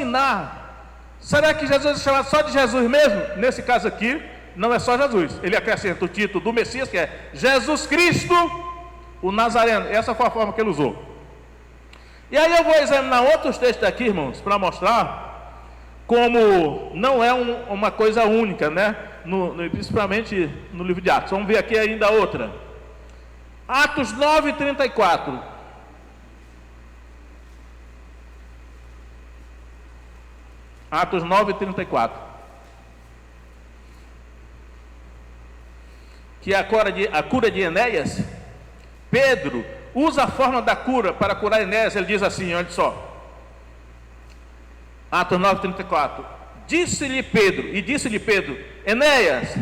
examinar, será que Jesus é chamado só de Jesus mesmo? Nesse caso aqui, não é só Jesus. Ele acrescenta o título do Messias, que é Jesus Cristo, o Nazareno. Essa foi a forma que ele usou. E aí eu vou examinar outros textos aqui, irmãos, para mostrar como não é uma coisa única, né? Principalmente no livro de Atos. Vamos ver aqui ainda outra. Atos 9:34. Atos 9:34. Que é a cura de Enéas. Pedro usa a forma da cura para curar Enéas. Ele diz assim, olha só. Atos 9:34. Disse-lhe Pedro, Enéas,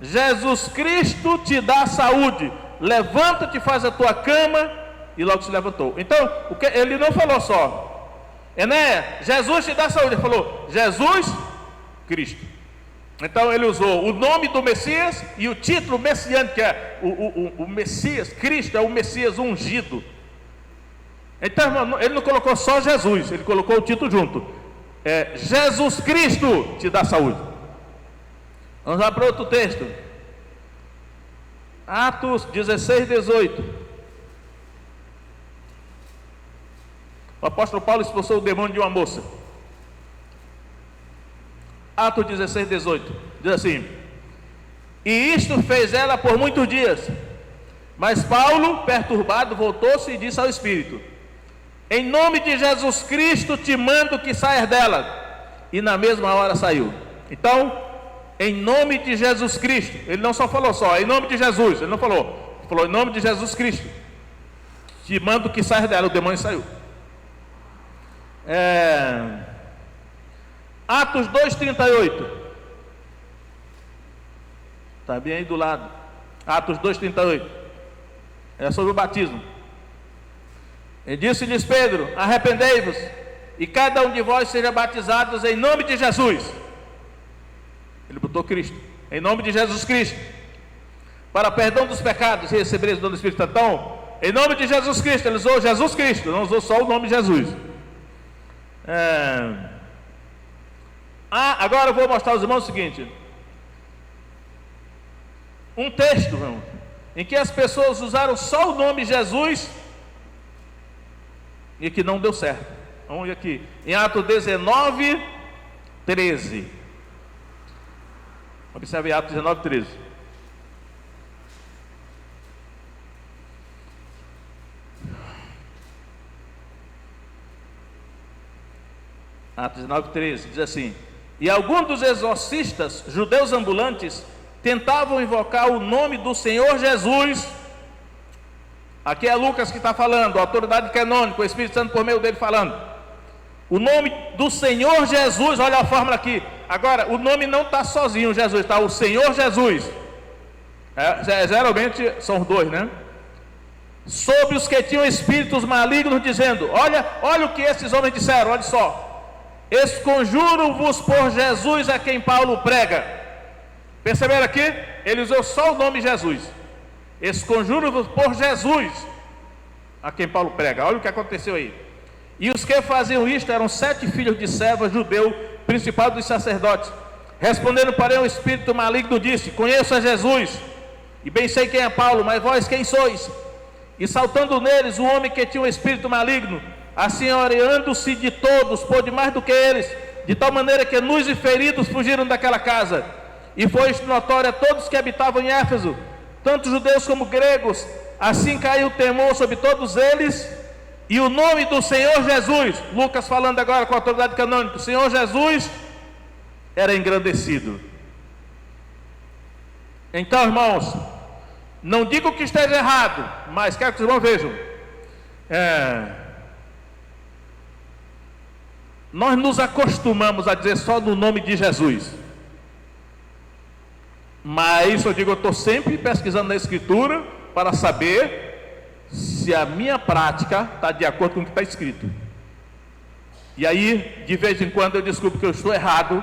Jesus Cristo te dá saúde, levanta-te, faz a tua cama, e logo se levantou. Então, ele não falou só, Enéas, Jesus te dá saúde, ele falou, Jesus Cristo. Então ele usou o nome do Messias e o título messiânico, que é o Messias, Cristo é o Messias ungido. Então, irmão, ele não colocou só Jesus, ele colocou o título junto. Jesus Cristo te dá saúde. Vamos lá para outro texto. Atos 16:18. O apóstolo Paulo expulsou o demônio de uma moça. Atos 16:18 diz assim: e isto fez ela por muitos dias. Mas Paulo, perturbado, voltou-se e disse ao Espírito: em nome de Jesus Cristo te mando que saias dela. E na mesma hora saiu. Então, em nome de Jesus Cristo. Ele não só falou em nome de Jesus. Ele não falou. Ele falou em nome de Jesus Cristo te mando que saias dela. O demônio saiu. Atos 2:38. Está bem aí do lado. Atos 2:38. É sobre o batismo. E disse-lhes Pedro: arrependei-vos, e cada um de vós seja batizados em nome de Jesus. Ele botou Cristo, em nome de Jesus Cristo, para perdão dos pecados, e recebereis o dom do Espírito Santo. Então, em nome de Jesus Cristo, ele usou Jesus Cristo, não usou só o nome de Jesus. Agora eu vou mostrar aos irmãos o seguinte: um texto, irmão, em que as pessoas usaram só o nome Jesus e que não deu certo. Vamos ver aqui, em Atos 19:13. Observe Atos 19:13. Atos 19:13 diz assim: e alguns dos exorcistas judeus ambulantes tentavam invocar o nome do Senhor Jesus. Aqui é Lucas que está falando, a autoridade canônica, o Espírito Santo por meio dele falando. O nome do Senhor Jesus, olha a fórmula aqui. Agora, o nome não está sozinho, Jesus, está o Senhor Jesus. Geralmente são os dois, né? Sobre os que tinham espíritos malignos, dizendo: olha o que esses homens disseram, olha só. Esconjuro-vos por Jesus a quem Paulo prega. Perceberam aqui? Ele usou só o nome Jesus. Esconjuro-vos por Jesus a quem Paulo prega. Olha o que aconteceu aí. E os que faziam isto eram 7 filhos de Seva, judeu, principal dos sacerdotes. Respondendo, porém, o espírito maligno disse: conheço a Jesus, e bem sei quem é Paulo, mas vós quem sois? E saltando neles o homem que tinha um espírito maligno, assenhoreando-se de todos, pôde mais do que eles, de tal maneira que nus e feridos fugiram daquela casa. E foi isto notório a todos que habitavam em Éfeso, tanto judeus como gregos. Assim caiu o temor sobre todos eles, e o nome do Senhor Jesus, Lucas falando agora com a autoridade canônica, o Senhor Jesus era engrandecido. Então, irmãos, não digo que esteja errado, mas quero que os irmãos vejam. Nós nos acostumamos a dizer só no nome de Jesus. Mas eu digo, eu estou sempre pesquisando na Escritura para saber se a minha prática está de acordo com o que está escrito. E aí, de vez em quando, eu descubro que eu estou errado,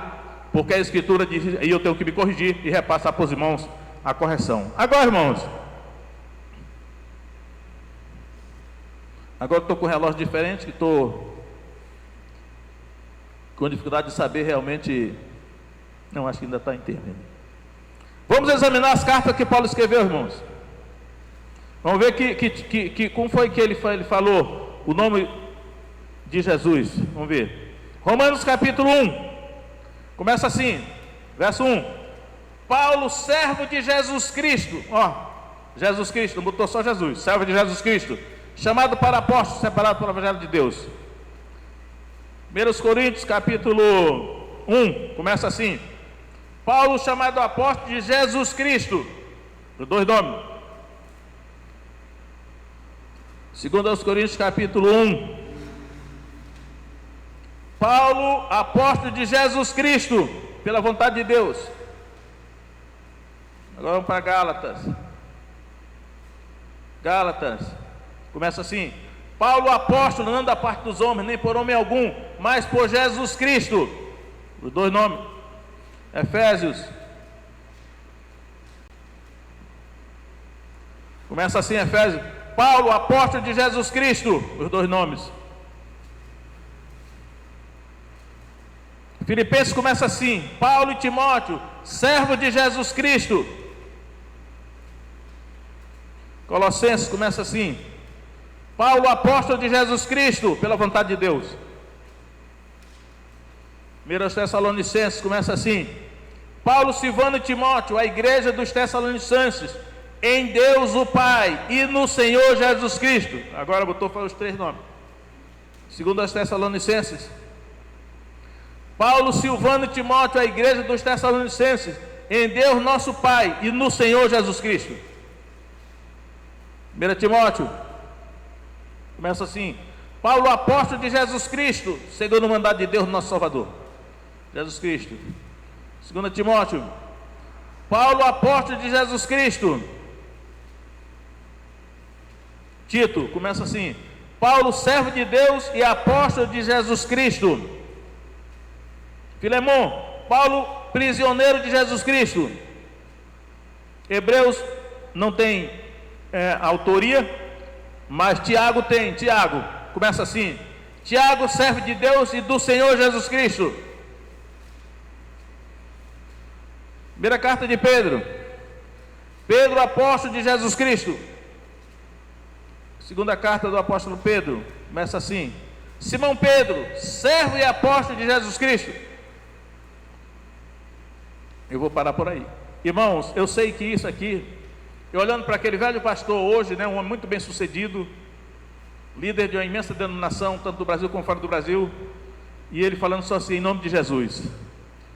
porque a Escritura diz, e eu tenho que me corrigir e repassar para os irmãos a correção. Agora, irmãos, agora eu estou com um relógio diferente, que estou com dificuldade de saber realmente. Não, acho que ainda está em término. Vamos examinar as cartas que Paulo escreveu, irmãos. Vamos ver como foi que ele falou o nome de Jesus. Vamos ver. Romanos capítulo 1. Começa assim, verso 1. Paulo, servo de Jesus Cristo. Jesus Cristo, não botou só Jesus. Servo de Jesus Cristo, chamado para apóstolo, separado pelo Evangelho de Deus. 1 Coríntios capítulo 1. Começa assim. Paulo, chamado apóstolo de Jesus Cristo. Os dois nomes. 2 Coríntios capítulo 1. Paulo, apóstolo de Jesus Cristo, pela vontade de Deus. Agora vamos para Gálatas. Começa assim. Paulo, apóstolo, não da parte dos homens, nem por homem algum, mas por Jesus Cristo. Os dois nomes. Efésios. Começa assim, Efésios. Paulo, apóstolo de Jesus Cristo. Os dois nomes. Filipenses começa assim. Paulo e Timóteo, servo de Jesus Cristo. Colossenses começa assim. Paulo, apóstolo de Jesus Cristo, pela vontade de Deus. 1 Tessalonicenses começa assim. Paulo, Silvano e Timóteo, a igreja dos Tessalonicenses, em Deus o Pai e no Senhor Jesus Cristo. Agora botou para os três nomes. 2 Tessalonicenses. Paulo, Silvano e Timóteo, a igreja dos Tessalonicenses, em Deus nosso Pai e no Senhor Jesus Cristo. 1 Timóteo, começa assim. Paulo, apóstolo de Jesus Cristo, segundo o mandado de Deus, nosso Salvador. Jesus Cristo. 2 Timóteo. Paulo, apóstolo de Jesus Cristo. Tito, começa assim. Paulo, servo de Deus e apóstolo de Jesus Cristo. Filemão, Paulo, prisioneiro de Jesus Cristo. Hebreus não tem autoria, mas Tiago tem. Tiago, começa assim. Tiago, servo de Deus e do Senhor Jesus Cristo. Primeira carta de Pedro. Pedro, apóstolo de Jesus Cristo. Segunda carta do apóstolo Pedro, começa assim. Simão Pedro, servo e apóstolo de Jesus Cristo. Eu vou parar por aí. Irmãos, eu sei que isso aqui, eu olhando para aquele velho pastor hoje, um homem muito bem sucedido, líder de uma imensa denominação, tanto do Brasil como fora do Brasil, e ele falando só assim, em nome de Jesus.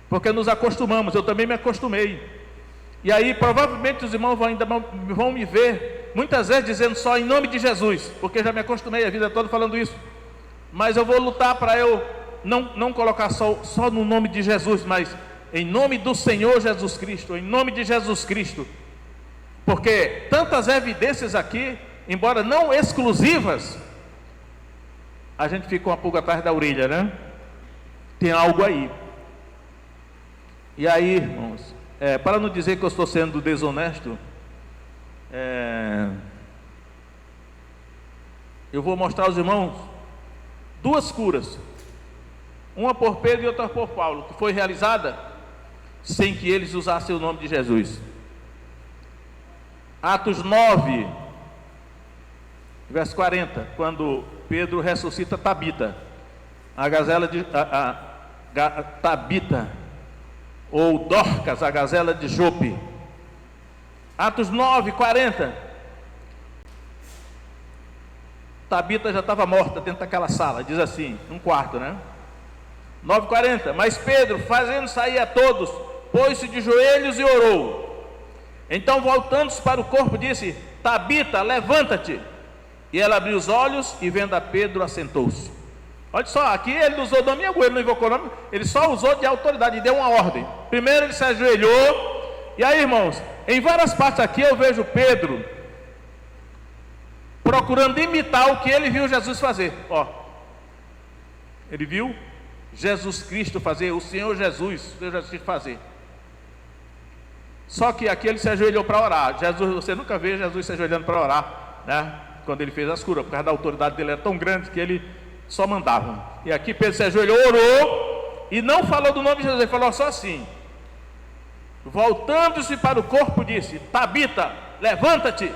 Porque nos acostumamos, eu também me acostumei. E aí provavelmente os irmãos ainda vão me ver muitas vezes dizendo só em nome de Jesus, porque já me acostumei a vida toda falando isso. Mas eu vou lutar para eu não colocar só no nome de Jesus, mas em nome do Senhor Jesus Cristo, em nome de Jesus Cristo. Porque tantas evidências aqui, embora não exclusivas, a gente fica com a pulga atrás da orelha, né? Tem algo aí. E aí, irmãos, para não dizer que eu estou sendo desonesto, eu vou mostrar aos irmãos duas curas, uma por Pedro e outra por Paulo, que foi realizada sem que eles usassem o nome de Jesus. Atos 9, verso 40, quando Pedro ressuscita Tabita, a gazela de Tabita, ou Dorcas, a gazela de Jope. Atos 9, 40. Tabita já estava morta dentro daquela sala, diz assim, um quarto, né? 9:40. Mas Pedro, fazendo sair a todos, pôs-se de joelhos e orou. Então, voltando-se para o corpo, disse: Tabita, levanta-te. E ela abriu os olhos e, vendo a Pedro, assentou-se. Olha só, aqui ele não usou nome algum, ele não invocou nome, ele só usou de autoridade, deu uma ordem. Primeiro ele se ajoelhou. E aí, irmãos, em várias partes aqui eu vejo Pedro procurando imitar o que ele viu Jesus fazer. Ó, ele viu Jesus Cristo fazer, o Senhor Jesus Cristo fazer. Só que aqui ele se ajoelhou para orar. Jesus, você nunca vê Jesus se ajoelhando para orar, né? Quando ele fez as curas, por causa da autoridade dele era tão grande que ele só mandava. E aqui Pedro se ajoelhou, orou, e não falou do nome de Jesus, ele falou só assim. Voltando-se para o corpo, disse: Tabita, levanta-te.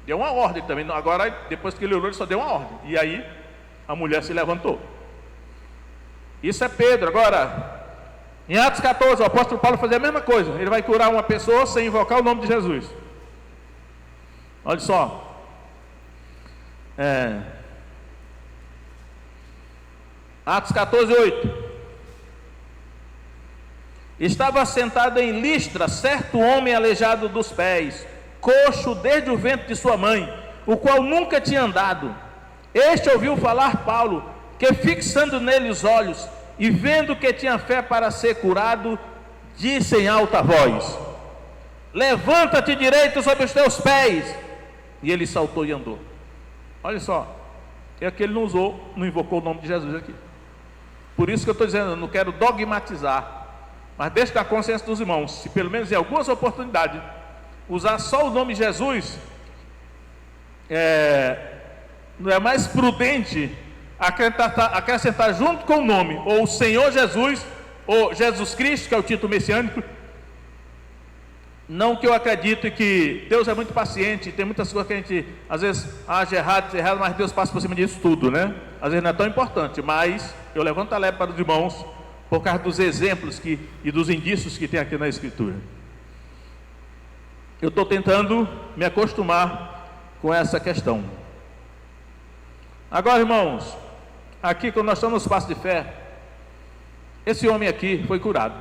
Deu uma ordem também. Agora, depois que ele orou, ele só deu uma ordem. E aí, a mulher se levantou. Isso é Pedro. Agora, em Atos 14, o apóstolo Paulo fazia a mesma coisa. Ele vai curar uma pessoa sem invocar o nome de Jesus. Olha só. Atos 14, 8. Estava sentado em Listra certo homem aleijado dos pés, coxo desde o ventre de sua mãe, o qual nunca tinha andado. Este ouviu falar Paulo, que fixando nele os olhos, e vendo que tinha fé para ser curado, disse em alta voz: levanta-te direito sobre os teus pés. E ele saltou e andou. Olha só, é que ele não invocou o nome de Jesus aqui. Por isso que eu estou dizendo, eu não quero dogmatizar, mas deixe da consciência dos irmãos, se pelo menos em algumas oportunidades usar só o nome Jesus, não é mais prudente acrescentar junto com o nome, ou o Senhor Jesus, ou Jesus Cristo, que é o título messiânico. Não que eu acredite que Deus é muito paciente, tem muitas coisas que a gente às vezes age errado, mas Deus passa por cima disso tudo, né? Às vezes não é tão importante, mas eu levanto a lebre para os irmãos por causa dos exemplos e dos indícios que tem aqui na Escritura. Eu estou tentando me acostumar com essa questão. Agora, irmãos, aqui quando nós estamos no espaço de fé, esse homem aqui foi curado.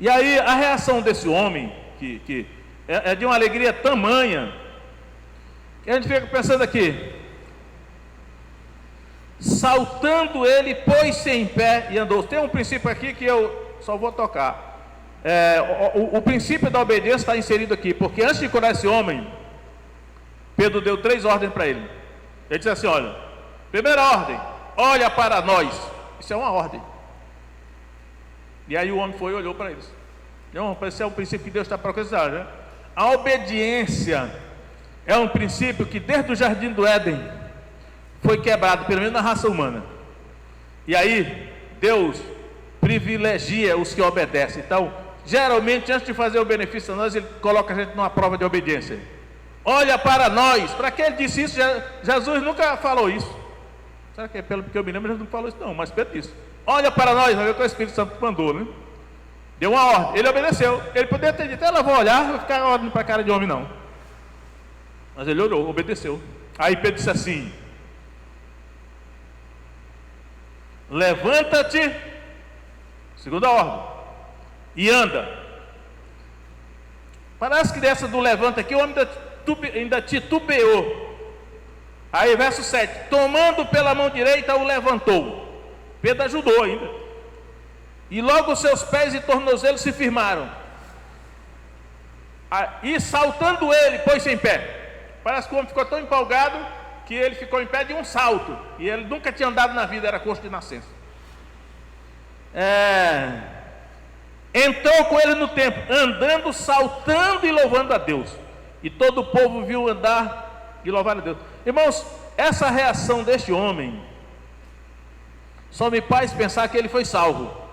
E aí a reação desse homem, que é de uma alegria tamanha, que a gente fica pensando aqui. Saltando ele, pôs-se em pé e andou. Tem um princípio aqui que eu só vou tocar. O princípio da obediência está inserido aqui, porque antes de curar esse homem, Pedro deu 3 ordens para ele. Ele disse assim: olha, primeira ordem, olha para nós. Isso é uma ordem. E aí o homem foi e olhou para eles. Então, esse é um princípio que Deus está procurando, né? A obediência é um princípio que desde o jardim do Éden foi quebrado, pelo menos na raça humana. E aí Deus privilegia os que obedecem. Então, geralmente, antes de fazer o benefício a nós, Ele coloca a gente numa prova de obediência. Olha para nós. Para que Ele disse isso? Jesus nunca falou isso. Será que é pelo que eu me lembro? Ele não falou isso não, mas Pedro disse: olha para nós. Vai ver que o Espírito Santo mandou, né? Deu uma ordem, ele obedeceu. Ele poderia ter dito: ela vai olhar, vai ficar olhando para a cara de homem, não. Mas ele olhou, obedeceu. Aí Pedro disse assim: levanta-te, segunda ordem, e anda. Parece que dessa do levanta aqui, o homem ainda titubeou. Aí verso 7, tomando pela mão direita, o levantou. Pedro ajudou ainda. E logo os seus pés e tornozelos se firmaram. E saltando ele, pôs-se em pé. Parece que o homem ficou tão empolgado que ele ficou em pé de um salto. E ele nunca tinha andado na vida, era coxo de nascença. Entrou com ele no templo, andando, saltando e louvando a Deus. E todo o povo viu andar e louvar a Deus. Irmãos, essa reação deste homem só me faz pensar que ele foi salvo.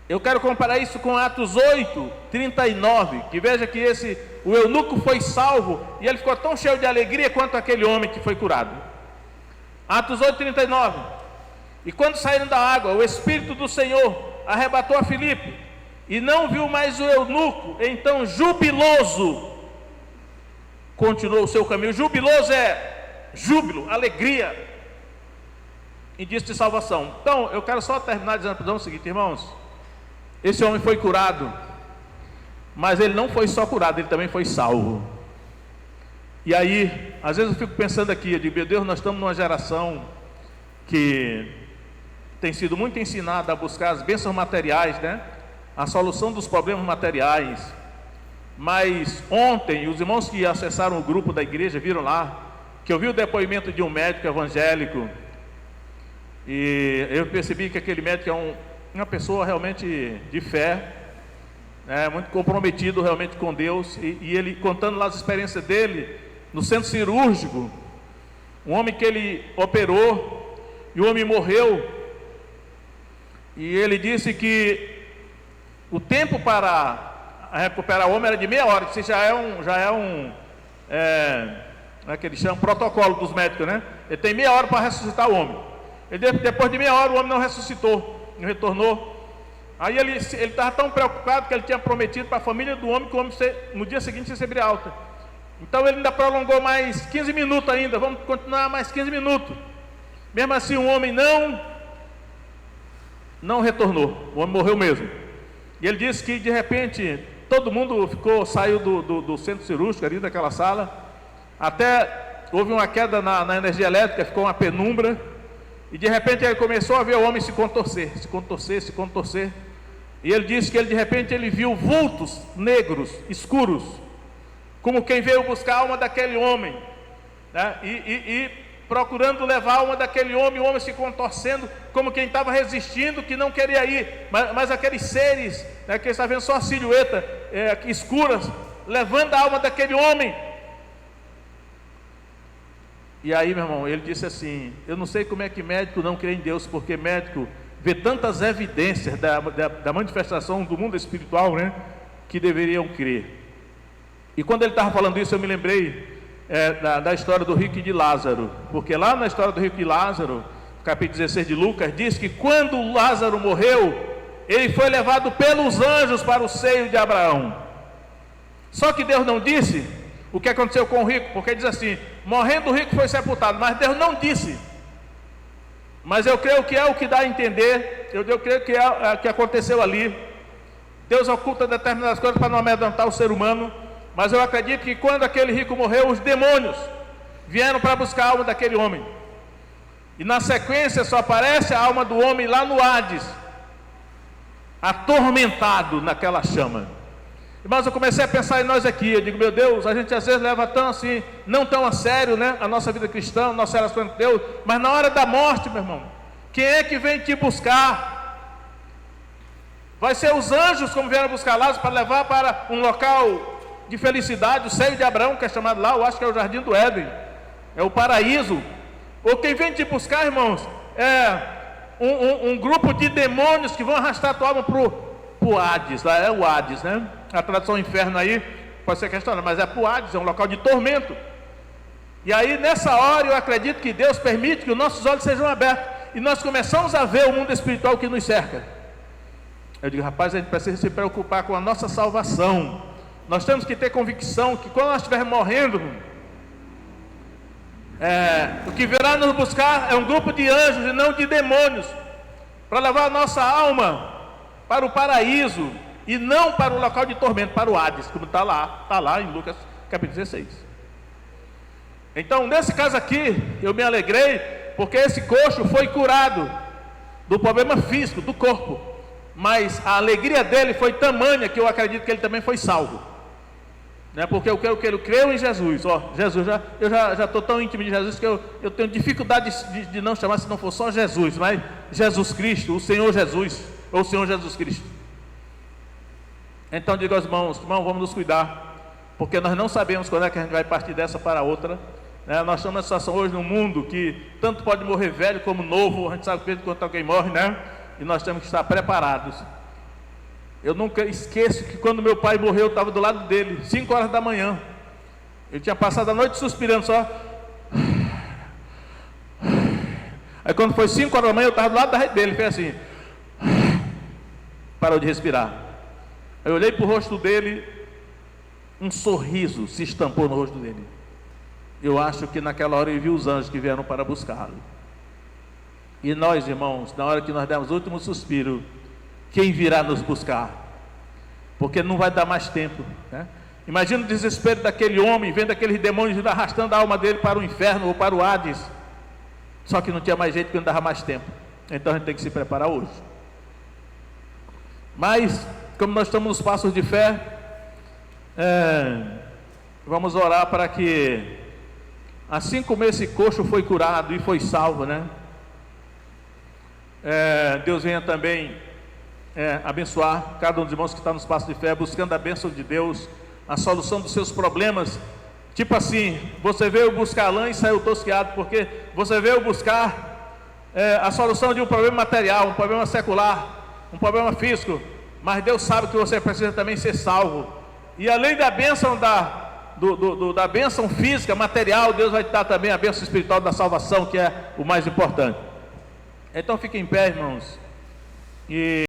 Eu quero comparar isso com Atos 8, 39, que veja que o eunuco foi salvo e ele ficou tão cheio de alegria quanto aquele homem que foi curado. Atos 8, 39. E quando saíram da água, o Espírito do Senhor arrebatou a Filipe, e não viu mais o eunuco. Então, jubiloso, continuou o seu caminho. Jubiloso é júbilo, alegria, indício de salvação. Então, eu quero só terminar dizendo para o seguinte, irmãos: esse homem foi curado, mas ele não foi só curado, ele também foi salvo. E aí, às vezes eu fico pensando aqui, eu digo: meu Deus, nós estamos numa geração que tem sido muito ensinada a buscar as bênçãos materiais, né? A solução dos problemas materiais. Mas ontem, os irmãos que acessaram o grupo da igreja viram lá que eu vi o depoimento de um médico evangélico, e eu percebi que aquele médico é uma pessoa realmente de fé, muito comprometido realmente com Deus, e ele contando lá as experiências dele no centro cirúrgico, Um homem que ele operou, e o homem morreu, e ele disse que o tempo para recuperar o homem era de meia hora, que já é um que eles chamam protocolo dos médicos, né? Ele tem meia hora para ressuscitar o homem. Depois de meia hora o homem não ressuscitou, não retornou. Aí ele estava tão preocupado que ele tinha prometido para a família do homem que o homem no dia seguinte receberia alta. Então ele ainda prolongou mais 15 minutos ainda, vamos continuar mais 15 minutos. Mesmo assim o homem não retornou, o homem morreu mesmo. E ele disse que de repente todo mundo saiu do centro cirúrgico ali daquela sala, até houve uma queda na energia elétrica, ficou uma penumbra, e de repente ele começou a ver o homem se contorcer. E ele disse que de repente ele viu vultos negros, escuros, como quem veio buscar a alma daquele homem, né? E procurando levar a alma daquele homem, o homem se contorcendo, como quem estava resistindo, que não queria ir, mas aqueles seres, né, que está vendo só a silhueta escuras, levando a alma daquele homem. E aí, meu irmão, ele disse assim: eu não sei como é que médico não crê em Deus, porque médico vê tantas evidências da manifestação do mundo espiritual, né, que deveriam crer. E quando ele estava falando isso, eu me lembrei da história do rico e de Lázaro, porque lá na história do rico e Lázaro, capítulo 16 de Lucas, diz que quando Lázaro morreu, ele foi levado pelos anjos para o seio de Abraão. Só que Deus não disse o que aconteceu com o rico, porque diz assim: morrendo o rico foi sepultado, mas Deus não disse. Mas eu creio que é o que dá a entender, eu creio que é o que aconteceu ali. Deus oculta determinadas coisas para não amedrontar o ser humano, mas eu acredito que quando aquele rico morreu, os demônios vieram para buscar a alma daquele homem, e na sequência só aparece a alma do homem lá no Hades, atormentado naquela chama. Mas eu comecei a pensar em nós aqui, eu digo: meu Deus, a gente às vezes leva tão assim, não tão a sério, né, a nossa vida cristã, o nosso relacionamento com Deus, mas na hora da morte, meu irmão, quem é que vem te buscar? Vai ser os anjos, como vieram buscar Lázaro, para levar para um local de felicidade, o seio de Abraão, que é chamado lá, eu acho que é o jardim do Éden, é o paraíso. Ou quem vem te buscar, irmãos, é um grupo de demônios que vão arrastar a tua alma para o Hades, lá é o Hades, né? A tradução inferno aí pode ser questionada, mas é para o Hades, é um local de tormento. E aí nessa hora eu acredito que Deus permite que os nossos olhos sejam abertos, e nós começamos a ver o mundo espiritual que nos cerca. Eu digo: rapaz, a gente precisa se preocupar com a nossa salvação. Nós temos que ter convicção que quando nós estivermos morrendo, o que virá nos buscar é um grupo de anjos e não de demônios, para levar a nossa alma para o paraíso, e não para o local de tormento, para o Hades, como está lá em Lucas capítulo 16. Então nesse caso aqui, eu me alegrei, porque esse coxo foi curado do problema físico, do corpo, mas a alegria dele foi tamanha, que eu acredito que ele também foi salvo, né? Porque eu creio em Jesus. Jesus, eu já estou tão íntimo de Jesus que eu tenho dificuldade de não chamar, se não for só Jesus, mas Jesus Cristo, o Senhor Jesus, ou o Senhor Jesus Cristo. Então digo aos irmãos: vamos nos cuidar, porque nós não sabemos quando é que a gente vai partir dessa para outra, né? Nós estamos numa situação hoje no mundo que tanto pode morrer velho como novo, a gente sabe que quando alguém morre, né? E nós temos que estar preparados. Eu nunca esqueço que quando meu pai morreu, eu estava do lado dele, 5 horas da manhã. Ele tinha passado a noite suspirando só. Aí quando foi 5 horas da manhã, eu estava do lado dele, fez assim, parou de respirar. Eu olhei para o rosto dele, um sorriso se estampou no rosto dele. Eu acho que naquela hora ele viu os anjos que vieram para buscá-lo. E nós, irmãos, na hora que nós dermos o último suspiro, quem virá nos buscar? Porque não vai dar mais tempo, né? Imagina o desespero daquele homem, vendo aqueles demônios arrastando a alma dele para o inferno ou para o Hades. Só que não tinha mais jeito, porque não dava mais tempo. Então a gente tem que se preparar hoje. Mas, como nós estamos nos passos de fé, vamos orar para que, assim como esse coxo foi curado e foi salvo, né? Deus venha também abençoar cada um dos irmãos que está nos passos de fé, buscando a bênção de Deus, a solução dos seus problemas, Tipo assim, você veio buscar lã e saiu tosquiado, porque você veio buscar a solução de um problema material, um problema secular, um problema físico, mas Deus sabe que você precisa também ser salvo. E além da bênção da bênção física, material, Deus vai te dar também a bênção espiritual da salvação, que é o mais importante. Então fique em pé, irmãos.